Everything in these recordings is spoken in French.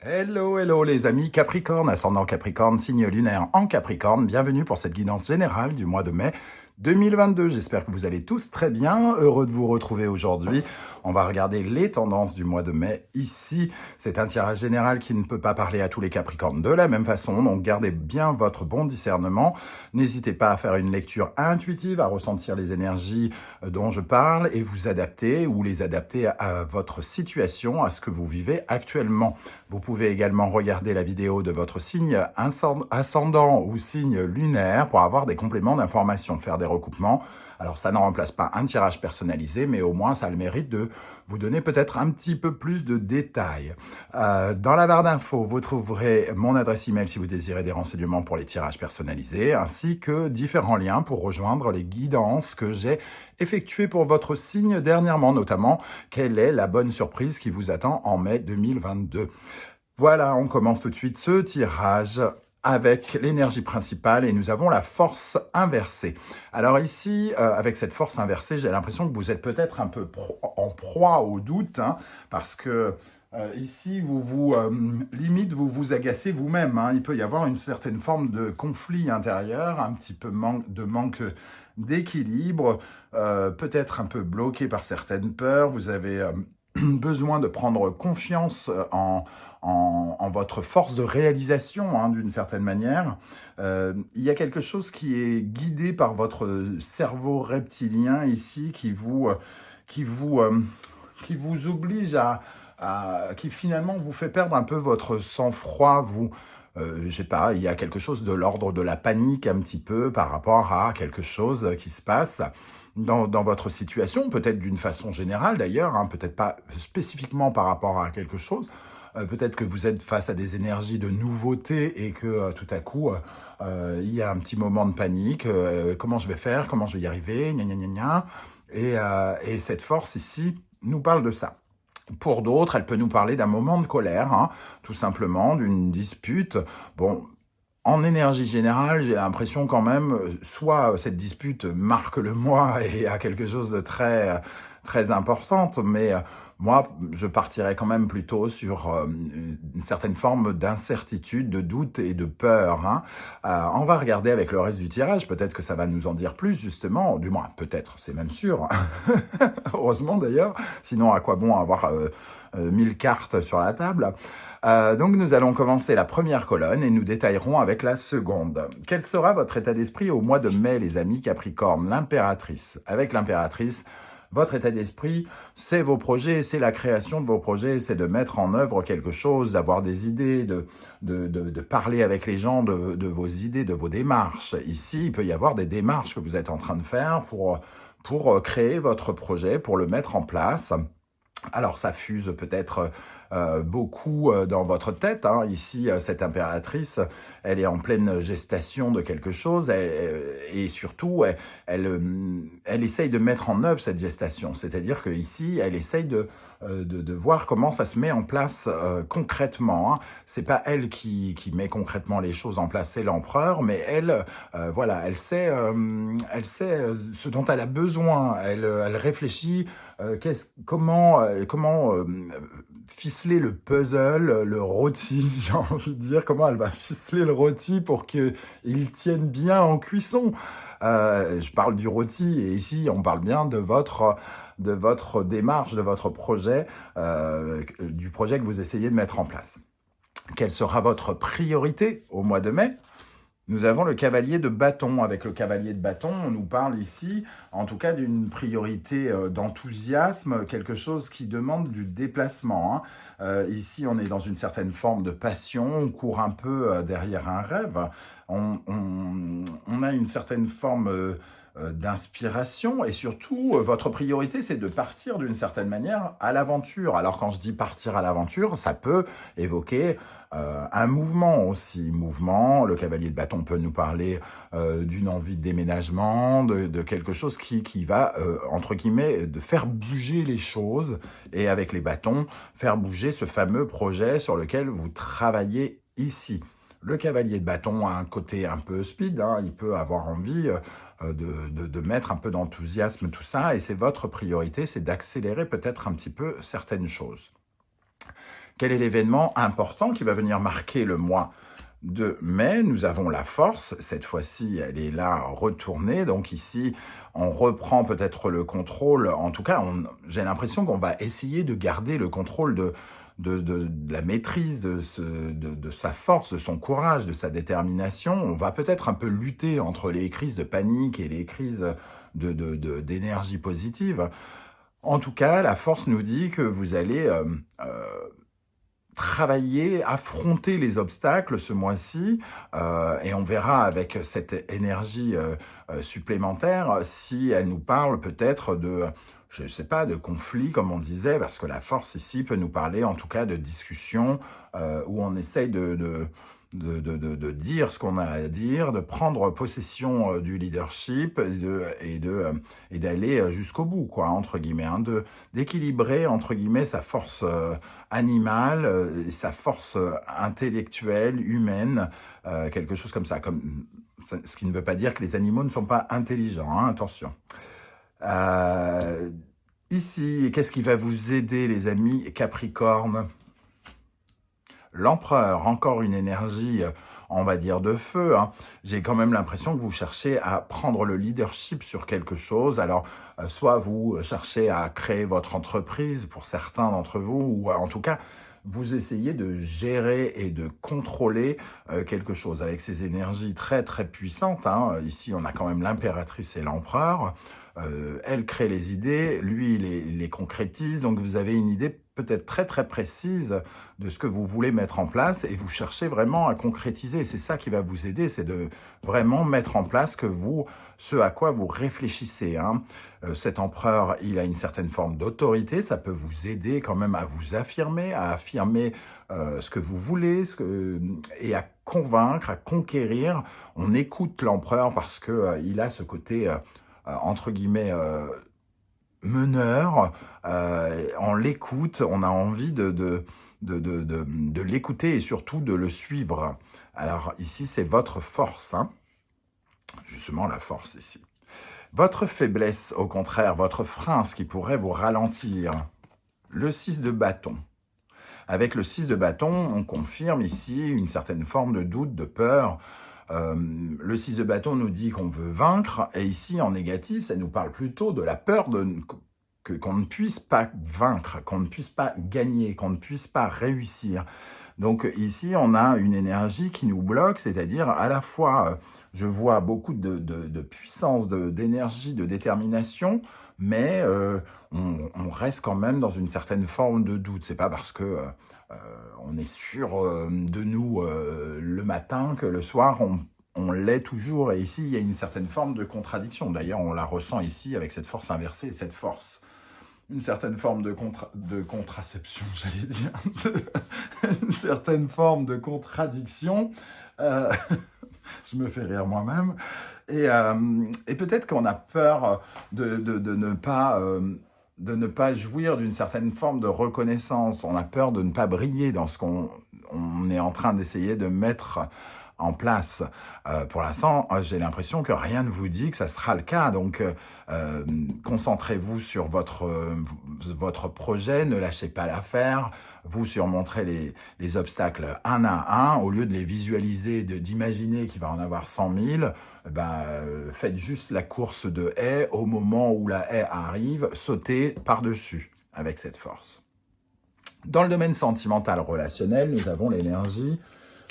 Hello, hello les amis Capricorne, ascendant Capricorne, signe lunaire en Capricorne. Bienvenue pour cette guidance générale du mois de mai 2022. J'espère que vous allez tous très bien. Heureux de vous retrouver aujourd'hui. On va regarder les tendances du mois de mai ici. C'est un tirage général qui ne peut pas parler à tous les Capricornes de la même façon. Donc gardez bien votre bon discernement. N'hésitez pas à faire une lecture intuitive, à ressentir les énergies dont je parle et vous adapter ou les adapter à votre situation, à ce que vous vivez actuellement. Vous pouvez également regarder la vidéo de votre signe ascendant ou signe lunaire pour avoir des compléments d'information, faire des recoupements. Alors ça ne remplace pas un tirage personnalisé, mais au moins ça a le mérite de vous donner peut-être un petit peu plus de détails. Dans la barre d'infos, vous trouverez mon adresse email si vous désirez des renseignements pour les tirages personnalisés, ainsi que différents liens pour rejoindre les guidances que j'ai effectuées pour votre signe dernièrement, notamment quelle est la bonne surprise qui vous attend en mai 2022. Voilà, on commence tout de suite ce tirage avec l'énergie principale et nous avons la force inversée. Alors ici, avec cette force inversée, j'ai l'impression que vous êtes peut-être un peu en proie au doute, hein, parce que ici, limite, vous vous agacez vous-même. Hein. Il peut y avoir une certaine forme de conflit intérieur, un petit peu de manque d'équilibre, peut-être un peu bloqué par certaines peurs. Vous avez besoin de prendre confiance en votre force de réalisation, hein, d'une certaine manière. Il y a quelque chose qui est guidé par votre cerveau reptilien ici, qui vous oblige qui finalement vous fait perdre un peu votre sang-froid, je sais pas, il y a quelque chose de l'ordre de la panique un petit peu par rapport à quelque chose qui se passe dans votre situation, peut-être d'une façon générale d'ailleurs, hein, peut-être pas spécifiquement par rapport à quelque chose. Peut-être que vous êtes face à des énergies de nouveauté et que tout à coup, il y a un petit moment de panique. Comment je vais faire? Comment je vais y arriver? Gna gna gna gna. Et cette force ici nous parle de ça. Pour d'autres, elle peut nous parler d'un moment de colère, hein, tout simplement, d'une dispute. Bon, en énergie générale, j'ai l'impression quand même, soit cette dispute marque le mois et a quelque chose de très, très importante, mais moi, je partirais quand même plutôt sur une certaine forme d'incertitude, de doute et de peur. Hein. On va regarder avec le reste du tirage, peut-être que ça va nous en dire plus, justement, du moins, peut-être, c'est même sûr, heureusement d'ailleurs, sinon à quoi bon avoir 1000 cartes sur la table. Donc nous allons commencer la première colonne et nous détaillerons avec la seconde. Quel sera votre état d'esprit au mois de mai, les amis Capricorne? L'impératrice. Avec l'impératrice, votre état d'esprit, c'est vos projets, c'est la création de vos projets, c'est de mettre en œuvre quelque chose, d'avoir des idées, de parler avec les gens de vos idées, de vos démarches. Ici, il peut y avoir des démarches que vous êtes en train de faire pour créer votre projet, pour le mettre en place. Alors ça fuse peut-être beaucoup dans votre tête. Hein. Ici, cette impératrice, elle est en pleine gestation de quelque chose et surtout, elle essaye de mettre en œuvre cette gestation. C'est-à-dire qu'ici, elle essaye de voir comment ça se met en place concrètement. Hein. C'est pas elle qui met concrètement les choses en place, c'est l'empereur, mais elle, voilà, elle sait ce dont elle a besoin. Elle réfléchit comment ficeler le puzzle, le rôti, j'ai envie de dire, comment elle va ficeler le rôti pour qu'il tienne bien en cuisson. Je parle du rôti et ici on parle bien de votre démarche, de votre projet, du projet que vous essayez de mettre en place. Quelle sera votre priorité au mois de mai ? Nous avons le cavalier de bâton. Avec le cavalier de bâton, on nous parle ici, en tout cas, d'une priorité d'enthousiasme, quelque chose qui demande du déplacement. Hein. Ici, on est dans une certaine forme de passion, on court un peu derrière un rêve, on a une certaine forme d'inspiration et surtout, votre priorité, c'est de partir d'une certaine manière à l'aventure. Alors, quand je dis partir à l'aventure, ça peut évoquer un mouvement aussi. Mouvement, le cavalier de bâton peut nous parler d'une envie de déménagement, de quelque chose qui va, entre guillemets, de faire bouger les choses et avec les bâtons, faire bouger ce fameux projet sur lequel vous travaillez ici. Le cavalier de bâton a un côté un peu speed, hein, il peut avoir envie de mettre un peu d'enthousiasme, tout ça, et c'est votre priorité, c'est d'accélérer peut-être un petit peu certaines choses. Quel est l'événement important qui va venir marquer le mois de mai? Nous avons la force, cette fois-ci elle est là retournée, donc ici on reprend peut-être le contrôle, en tout cas j'ai l'impression qu'on va essayer de garder le contrôle de la maîtrise de sa force, de son courage, de sa détermination. On va peut-être un peu lutter entre les crises de panique et les crises d'énergie positive. En tout cas, la force nous dit que vous allez travailler, affronter les obstacles ce mois-ci, et on verra avec cette énergie supplémentaire si elle nous parle peut-être de, je ne sais pas, de conflit comme on disait, parce que la force ici peut nous parler en tout cas de discussion où on essaye de dire ce qu'on a à dire, de prendre possession du leadership et d'aller jusqu'au bout, quoi, entre guillemets, hein, d'équilibrer, entre guillemets, sa force animale et sa force intellectuelle, humaine, quelque chose comme ça, ce qui ne veut pas dire que les animaux ne sont pas intelligents, hein, attention. Ici, qu'est-ce qui va vous aider, les amis Capricorne? L'empereur, encore une énergie, on va dire, de feu. Hein. J'ai quand même l'impression que vous cherchez à prendre le leadership sur quelque chose. Alors, soit vous cherchez à créer votre entreprise pour certains d'entre vous, ou en tout cas, vous essayez de gérer et de contrôler quelque chose avec ces énergies très très puissantes. Hein. Ici, on a quand même l'impératrice et l'empereur. Elle crée les idées, lui, il les concrétise. Donc, vous avez une idée peut-être très très précise de ce que vous voulez mettre en place et vous cherchez vraiment à concrétiser. C'est ça qui va vous aider, c'est de vraiment mettre en place ce à quoi vous réfléchissez. Hein. Cet empereur, il a une certaine forme d'autorité, ça peut vous aider quand même à vous affirmer, ce que vous voulez et à convaincre, à conquérir. On écoute l'empereur parce que il a ce côté, entre guillemets, meneur, on l'écoute, on a envie de l'écouter et surtout de le suivre. Alors ici, c'est votre force, hein. Justement la force ici. Votre faiblesse, au contraire, votre frein, ce qui pourrait vous ralentir, le 6 de bâton. Avec le 6 de bâton, on confirme ici une certaine forme de doute, de peur. Le 6 de bâton nous dit qu'on veut vaincre, et ici, en négatif, ça nous parle plutôt de la peur qu'on ne puisse pas vaincre, qu'on ne puisse pas gagner, qu'on ne puisse pas réussir. Donc ici, on a une énergie qui nous bloque, c'est-à-dire à la fois, je vois beaucoup de puissance, d'énergie, de détermination, mais on reste quand même dans une certaine forme de doute. C'est pas parce que on est sûr de nous le matin que le soir, on l'est toujours. Et ici, il y a une certaine forme de contradiction. D'ailleurs, on la ressent ici avec cette force inversée et cette force. Une certaine forme de contraception, j'allais dire. Une certaine forme de contradiction. Je me fais rire moi-même. Et peut-être qu'on a peur de ne pas jouir d'une certaine forme de reconnaissance. On a peur de ne pas briller dans ce qu'on est en train d'essayer de mettre en place. Pour l'instant, j'ai l'impression que rien ne vous dit que ça sera le cas. Donc, concentrez-vous sur votre projet, ne lâchez pas l'affaire. Vous surmonterez les obstacles un à un. Au lieu de les visualiser, d'imaginer qu'il va en avoir 100 000, faites juste la course de haie. Au moment où la haie arrive, sautez par-dessus avec cette force. Dans le domaine sentimental relationnel, nous avons l'énergie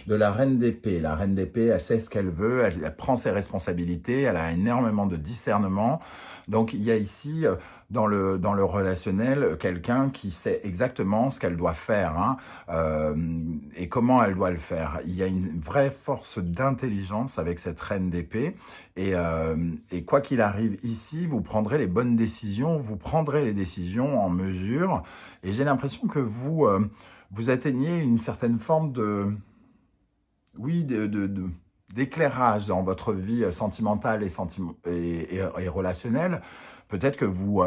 de la reine d'épée. La reine d'épée, elle sait ce qu'elle veut, elle prend ses responsabilités, elle a énormément de discernement. Donc il y a ici, dans le relationnel, quelqu'un qui sait exactement ce qu'elle doit faire, hein, et comment elle doit le faire. Il y a une vraie force d'intelligence avec cette reine d'épée. Et quoi qu'il arrive ici, vous prendrez les bonnes décisions, vous prendrez les décisions en mesure. Et j'ai l'impression que vous atteignez une certaine forme d'éclairage dans votre vie sentimentale et relationnelle. Peut-être que vous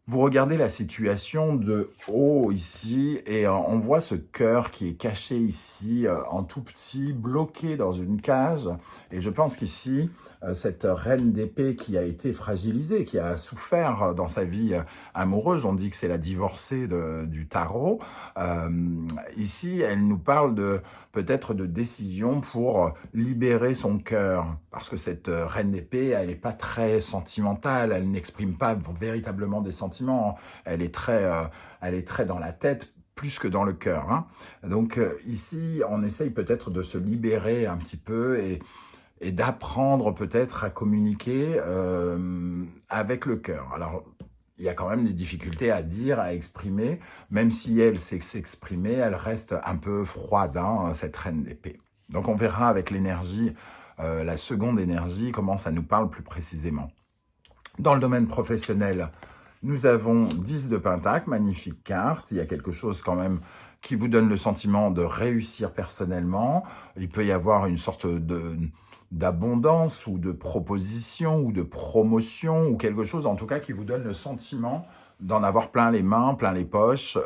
Vous regardez la situation de haut ici et on voit ce cœur qui est caché ici en tout petit, bloqué dans une cage. Et je pense qu'ici, cette reine d'épée qui a été fragilisée, qui a souffert dans sa vie amoureuse, on dit que c'est la divorcée du tarot, euh, ici, elle nous parle de peut-être de décision pour libérer son cœur. Parce que cette reine d'épée, elle n'est pas très sentimentale, elle n'exprime pas véritablement des sentiments, elle est très dans la tête, plus que dans le cœur. Hein. Donc ici, on essaye peut-être de se libérer un petit peu et d'apprendre peut-être à communiquer avec le cœur. Alors, il y a quand même des difficultés à dire, à exprimer. Même si elle sait s'exprimer, elle reste un peu froide, hein, cette reine d'épée. Donc on verra avec l'énergie, la seconde énergie, comment ça nous parle plus précisément. Dans le domaine professionnel, nous avons 10 de Pentacle, magnifique carte. Il y a quelque chose quand même qui vous donne le sentiment de réussir personnellement. Il peut y avoir une sorte d'abondance ou de proposition ou de promotion ou quelque chose en tout cas qui vous donne le sentiment d'en avoir plein les mains, plein les poches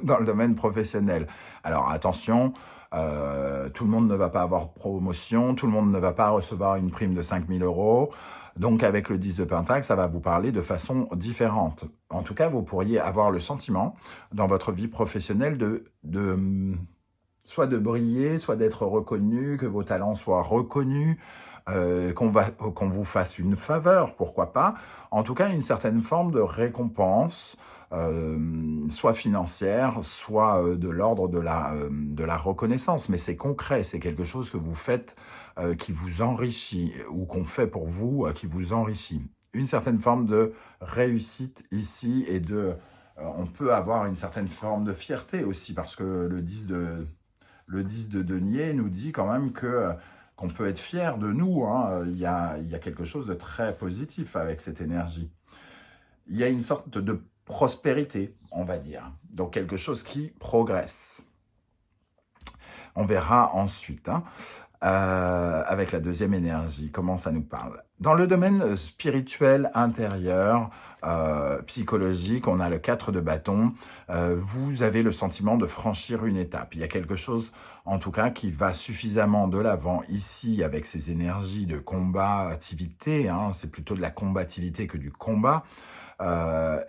dans le domaine professionnel. Alors attention, tout le monde ne va pas avoir de promotion, tout le monde ne va pas recevoir une prime de 5 000 €. Donc avec le 10 de Pentacle, ça va vous parler de façon différente. En tout cas, vous pourriez avoir le sentiment dans votre vie professionnelle soit de briller, soit d'être reconnu, que vos talents soient reconnus, qu'on vous fasse une faveur, pourquoi pas. En tout cas, une certaine forme de récompense, soit financière, soit de l'ordre de la reconnaissance. Mais c'est concret, c'est quelque chose que vous faites qui vous enrichit, ou qu'on fait pour vous qui vous enrichit. Une certaine forme de réussite ici, et on peut avoir une certaine forme de fierté aussi, parce que le 10 de denier nous dit quand même qu'on peut être fier de nous. Hein. Il y a quelque chose de très positif avec cette énergie. Il y a une sorte de prospérité, on va dire. Donc quelque chose qui progresse. On verra ensuite, hein, avec la deuxième énergie, comment ça nous parle. Dans le domaine spirituel intérieur, psychologique, on a le 4 de bâton. Vous avez le sentiment de franchir une étape. Il y a quelque chose, en tout cas, qui va suffisamment de l'avant ici, avec ces énergies de combativité. Hein, c'est plutôt de la combativité que du combat.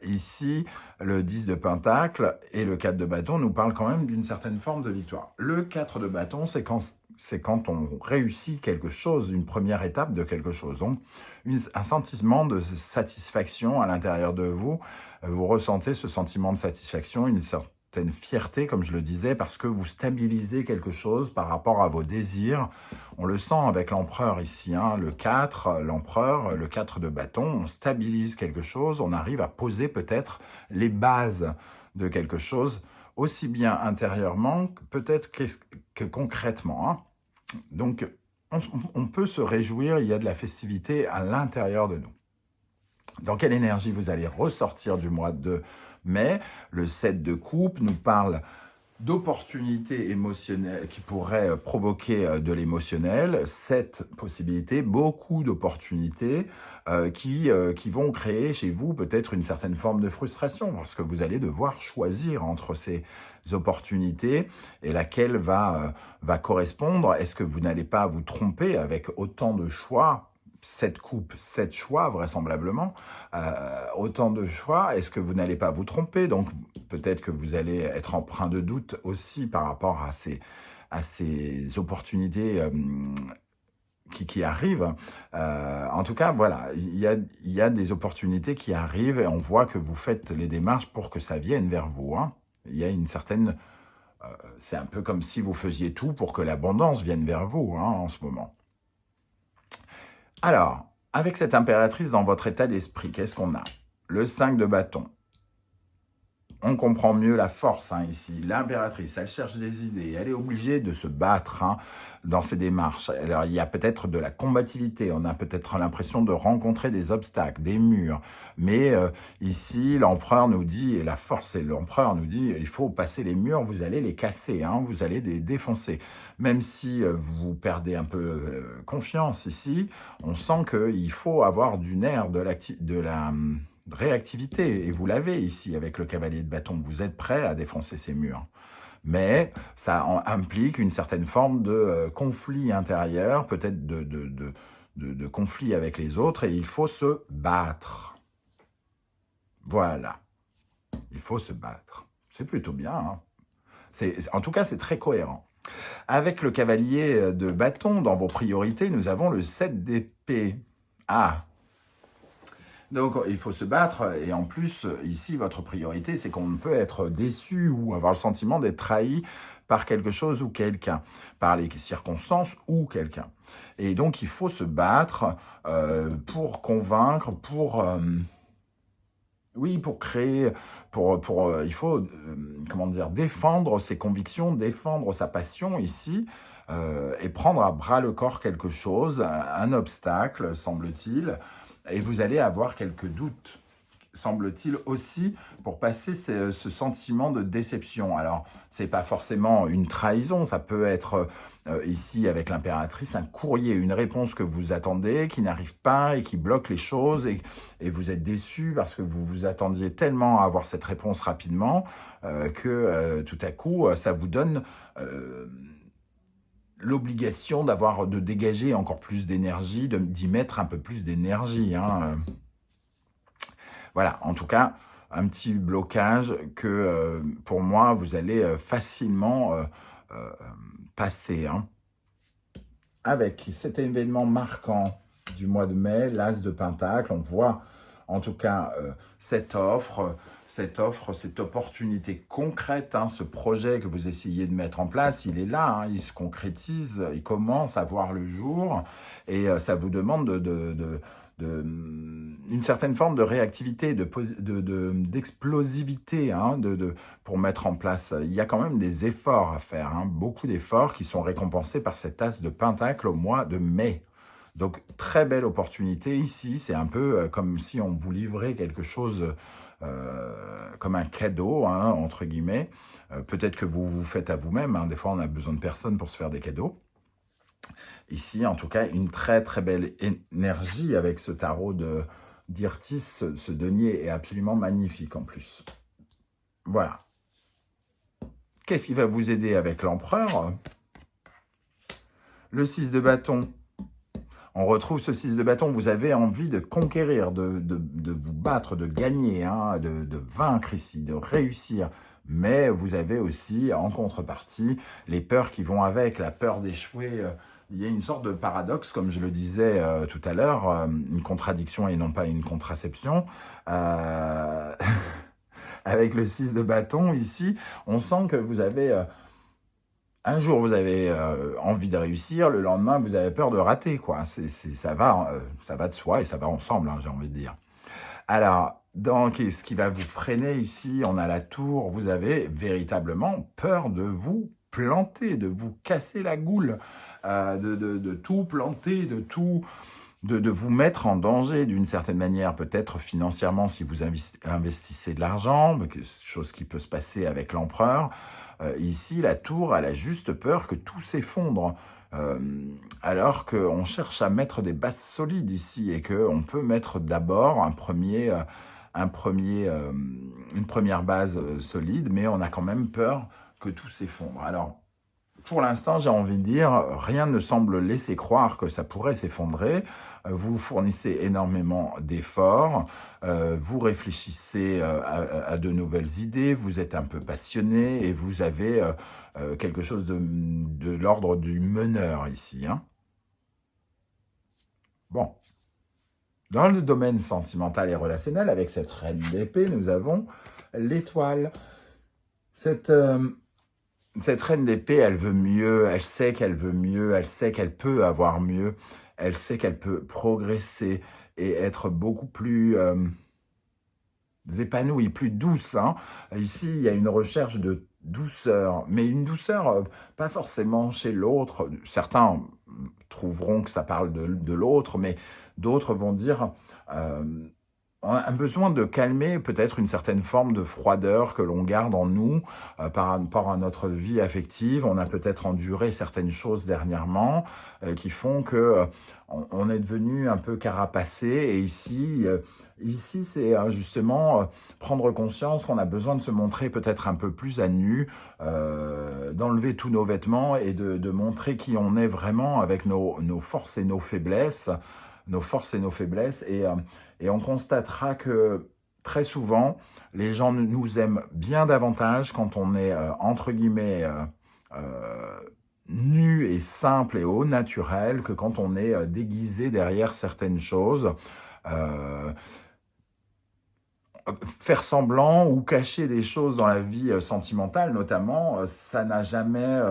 Ici, le 10 de Pentacle et le 4 de bâton nous parlent quand même d'une certaine forme de victoire. Le 4 de bâton, c'est quand on réussit quelque chose, une première étape de quelque chose. Donc, un sentiment de satisfaction à l'intérieur de vous. Vous ressentez ce sentiment de satisfaction, une certaine fierté, comme je le disais, parce que vous stabilisez quelque chose par rapport à vos désirs. On le sent avec l'empereur ici, hein, le 4, l'empereur, le 4 de bâton, on stabilise quelque chose, on arrive à poser peut-être les bases de quelque chose, aussi bien intérieurement que peut-être que concrètement. Hein. Donc, on peut se réjouir, il y a de la festivité à l'intérieur de nous. Dans quelle énergie vous allez ressortir du mois de mai? Le 7 de coupe nous parle d'opportunités émotionnelles qui pourraient provoquer de l'émotionnel. Cette possibilité, beaucoup d'opportunités qui vont créer chez vous peut-être une certaine forme de frustration, parce que vous allez devoir choisir entre ces opportunités et laquelle va correspondre. Est-ce que vous n'allez pas vous tromper avec autant de choix? 7 coupes, 7 choix vraisemblablement, autant de choix, est-ce que vous n'allez pas vous tromper? Donc peut-être que vous allez être empreint de doute aussi par rapport à ces opportunités qui arrivent. En tout cas, voilà, il y a des opportunités qui arrivent et on voit que vous faites les démarches pour que ça vienne vers vous. Hein. Il y a une certaine... c'est un peu comme si vous faisiez tout pour que l'abondance vienne vers vous, hein, en ce moment. Alors, avec cette impératrice dans votre état d'esprit, qu'est-ce qu'on a? Le 5 de bâton. On comprend mieux la force, hein, ici. L'impératrice, elle cherche des idées, elle est obligée de se battre, hein, dans ses démarches. Alors, il y a peut-être de la combativité, on a peut-être l'impression de rencontrer des obstacles, des murs. Mais ici, l'empereur nous dit, et la force et l'empereur nous dit, il faut passer les murs, vous allez les casser, hein, vous allez les défoncer. Même si vous perdez un peu confiance ici, on sent qu'il faut avoir du nerf, de réactivité. Et vous l'avez ici avec le cavalier de bâton. Vous êtes prêt à défoncer ces murs. Mais ça implique une certaine forme de conflit intérieur, peut-être de conflit avec les autres, et il faut se battre. Voilà. Il faut se battre. C'est plutôt bien. Hein. En tout cas, c'est très cohérent. Avec le cavalier de bâton, dans vos priorités, nous avons le 7 d'épée. Ah. Donc, il faut se battre. Et en plus, ici, votre priorité, c'est qu'on peut être déçu ou avoir le sentiment d'être trahi par quelque chose ou quelqu'un, par les circonstances ou quelqu'un. Et donc, il faut se battre pour convaincre, pour... oui, pour créer, il faut, comment dire, défendre ses convictions, défendre sa passion ici, et prendre à bras le corps quelque chose, un obstacle, semble-t-il, et vous allez avoir quelques doutes, semble-t-il aussi, pour passer ce sentiment de déception. Alors, c'est pas forcément une trahison, ça peut être ici avec l'impératrice, un courrier, une réponse que vous attendez, qui n'arrive pas et qui bloque les choses, et vous êtes déçu parce que vous vous attendiez tellement à avoir cette réponse rapidement que tout à coup, ça vous donne l'obligation de dégager encore plus d'énergie, d'y mettre un peu plus d'énergie. Hein. Voilà, en tout cas, un petit blocage que, pour moi, vous allez facilement passer. Hein. Avec cet événement marquant du mois de mai, l'As de Pentacle, on voit en tout cas cette offre, cette opportunité concrète, hein, ce projet que vous essayez de mettre en place, il est là, hein, il se concrétise, il commence à voir le jour, et ça vous demande une certaine forme de réactivité, d'explosivité, hein, pour mettre en place. Il y a quand même des efforts à faire, hein, beaucoup d'efforts qui sont récompensés par cet As de Pentacle au mois de mai. Donc, très belle opportunité ici. C'est un peu comme si on vous livrait quelque chose comme un cadeau, hein, entre guillemets. Peut-être que vous vous faites à vous-même. Hein. Des fois, on a besoin de personne pour se faire des cadeaux. Ici, en tout cas, une très très belle énergie avec ce tarot d'Irtis. Ce denier est absolument magnifique en plus. Voilà. Qu'est-ce qui va vous aider avec l'empereur? Le 6 de bâton. On retrouve ce 6 de bâton, vous avez envie de conquérir, de vous battre, de gagner, hein, de vaincre ici, de réussir. Mais vous avez aussi, en contrepartie, les peurs qui vont avec, la peur d'échouer. Il y a une sorte de paradoxe, comme je le disais tout à l'heure, une contradiction et non pas une contraception. Avec le 6 de bâton, ici, on sent que vous avez... un jour, vous avez envie de réussir, le lendemain, vous avez peur de rater, quoi. Ça va de soi et ça va ensemble, hein, j'ai envie de dire. Alors, donc, ce qui va vous freiner ici, on a la tour, vous avez véritablement peur de vous planter, de vous casser la goule, de tout planter, de vous mettre en danger d'une certaine manière, peut-être financièrement si vous investissez de l'argent, chose qui peut se passer avec l'empereur. Ici, la tour, elle a juste peur que tout s'effondre, alors qu'on cherche à mettre des bases solides ici et qu'on peut mettre d'abord une première base solide, mais on a quand même peur que tout s'effondre. Alors, pour l'instant, j'ai envie de dire, rien ne semble laisser croire que ça pourrait s'effondrer. Vous fournissez énormément d'efforts, vous réfléchissez à de nouvelles idées, vous êtes un peu passionné et vous avez quelque chose de l'ordre du meneur ici. Hein. Bon. Dans le domaine sentimental et relationnel, avec cette reine d'épée, nous avons l'étoile. Cette reine d'épée, elle veut mieux, elle sait qu'elle veut mieux, elle sait qu'elle peut avoir mieux, elle sait qu'elle peut progresser et être beaucoup plus épanouie, plus douce. Hein. Ici, il y a une recherche de douceur, mais une douceur pas forcément chez l'autre. Certains trouveront que ça parle de l'autre, mais d'autres vont dire... on a un besoin de calmer peut-être une certaine forme de froideur que l'on garde en nous par rapport à notre vie affective. On a peut-être enduré certaines choses dernièrement qui font que on est devenu un peu carapacé. Et ici, Ici, c'est justement prendre conscience qu'on a besoin de se montrer peut-être un peu plus à nu, d'enlever tous nos vêtements et de montrer qui on est vraiment avec nos forces et nos faiblesses, et on constatera que très souvent, les gens nous aiment bien davantage quand on est, entre guillemets, euh, nu et simple et au naturel que quand on est déguisé derrière certaines choses. Euh, Faire semblant ou cacher des choses dans la vie sentimentale, notamment, ça n'a jamais...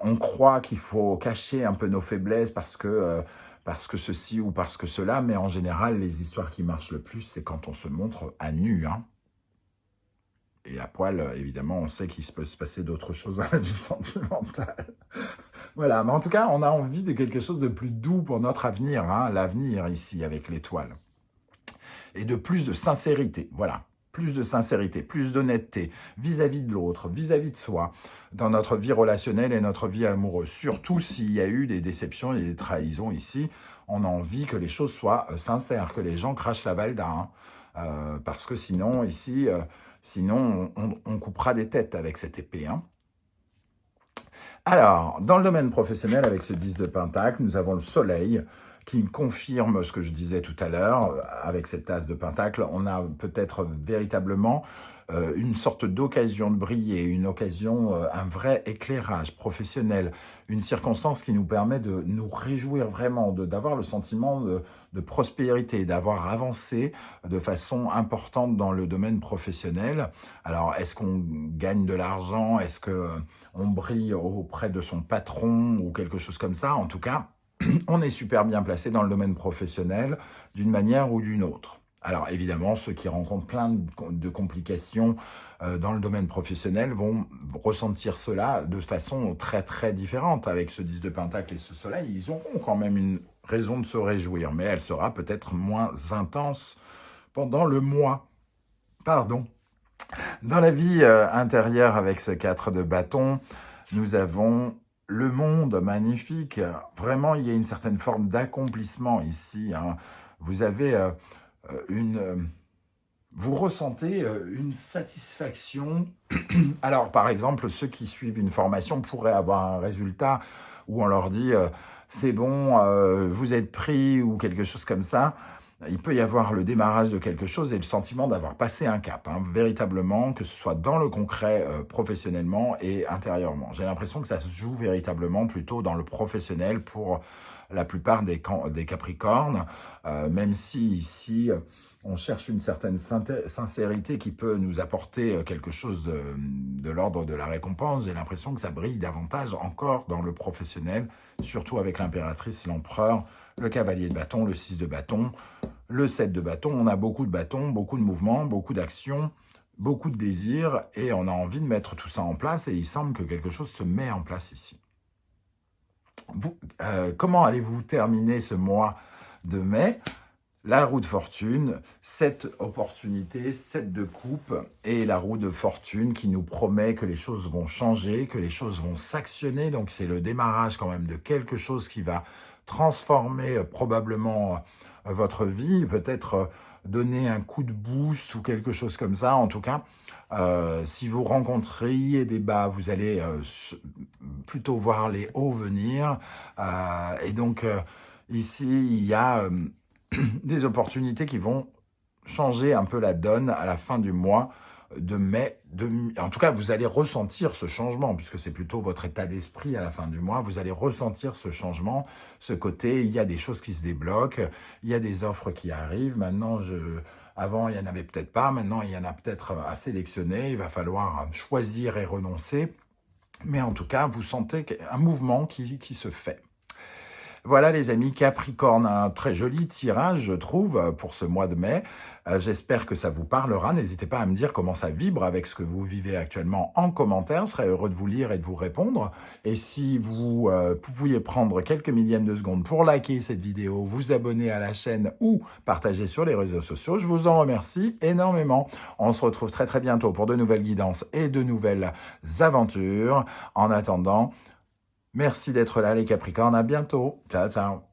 on croit qu'il faut cacher un peu nos faiblesses parce que ceci ou parce que cela, mais en général, les histoires qui marchent le plus, c'est quand on se montre à nu, hein. Et à poil, évidemment, on sait qu'il peut se passer d'autres choses dans la vie sentimentale. Voilà, mais en tout cas, on a envie de quelque chose de plus doux pour notre avenir, hein, l'avenir ici avec l'étoile. Et de plus de sincérité, voilà. Plus de sincérité, plus d'honnêteté vis-à-vis de l'autre, vis-à-vis de soi, dans notre vie relationnelle et notre vie amoureuse. Surtout s'il y a eu des déceptions et des trahisons ici, on a envie que les choses soient sincères, que les gens crachent la valda, hein. Parce que sinon, ici, sinon on coupera des têtes avec cette épée, hein. Alors, dans le domaine professionnel, avec ce 10 de Pentacle, nous avons le Soleil qui confirme ce que je disais tout à l'heure. Avec cette as de Pentacle, on a peut-être véritablement une sorte d'occasion de briller, une occasion, un vrai éclairage professionnel, une circonstance qui nous permet de nous réjouir vraiment, d'avoir le sentiment de prospérité, d'avoir avancé de façon importante dans le domaine professionnel. Alors, est-ce qu'on gagne de l'argent? Est-ce qu'on brille auprès de son patron ou quelque chose comme ça? En tout cas, on est super bien placé dans le domaine professionnel d'une manière ou d'une autre. Alors évidemment, ceux qui rencontrent plein de complications dans le domaine professionnel vont ressentir cela de façon très très différente. Avec ce 10 de Pentacle et ce Soleil, ils auront quand même une raison de se réjouir, mais elle sera peut-être moins intense pendant le mois. Pardon. Dans la vie intérieure, avec ce 4 de bâton, nous avons le monde magnifique. Vraiment, il y a une certaine forme d'accomplissement ici, hein. Vous avez vous ressentez une satisfaction. Alors, par exemple, ceux qui suivent une formation pourraient avoir un résultat où on leur dit c'est bon, vous êtes pris ou quelque chose comme ça. Il peut y avoir le démarrage de quelque chose et le sentiment d'avoir passé un cap, hein, véritablement, que ce soit dans le concret, professionnellement et intérieurement. J'ai l'impression que ça se joue véritablement plutôt dans le professionnel pour la plupart des Capricornes, même si ici, on cherche une certaine sincérité qui peut nous apporter quelque chose de l'ordre de la récompense. J'ai l'impression que ça brille davantage encore dans le professionnel, surtout avec l'impératrice, l'empereur, le cavalier de bâton, le 6 de bâton, le 7 de bâton. On a beaucoup de bâtons, beaucoup de mouvements, beaucoup d'actions, beaucoup de désirs, et on a envie de mettre tout ça en place, et il semble que quelque chose se met en place ici. Comment allez-vous terminer ce mois de mai? La roue de fortune, 7 opportunités, 7 de coupe, et la roue de fortune qui nous promet que les choses vont changer, que les choses vont s'actionner. Donc c'est le démarrage quand même de quelque chose qui va transformer probablement votre vie, peut-être donner un coup de boost ou quelque chose comme ça. En tout cas, si vous rencontriez des bas, vous allez plutôt voir les hauts venir. Et donc ici, il y a des opportunités qui vont changer un peu la donne à la fin du mois de mai. En tout cas, vous allez ressentir ce changement, puisque c'est plutôt votre état d'esprit à la fin du mois. Vous allez ressentir ce changement, ce côté, il y a des choses qui se débloquent, il y a des offres qui arrivent. Maintenant, avant, il n'y en avait peut-être pas. Maintenant, il y en a peut-être à sélectionner. Il va falloir choisir et renoncer. Mais en tout cas, vous sentez un mouvement qui se fait. Voilà les amis, Capricorne, un très joli tirage, je trouve, pour ce mois de mai. J'espère que ça vous parlera. N'hésitez pas à me dire comment ça vibre avec ce que vous vivez actuellement en commentaire. Je serais heureux de vous lire et de vous répondre. Et si vous pouviez prendre quelques millièmes de seconde pour liker cette vidéo, vous abonner à la chaîne ou partager sur les réseaux sociaux, je vous en remercie énormément. On se retrouve très très bientôt pour de nouvelles guidances et de nouvelles aventures. En attendant, merci d'être là les Capricornes, à bientôt. Ciao, ciao.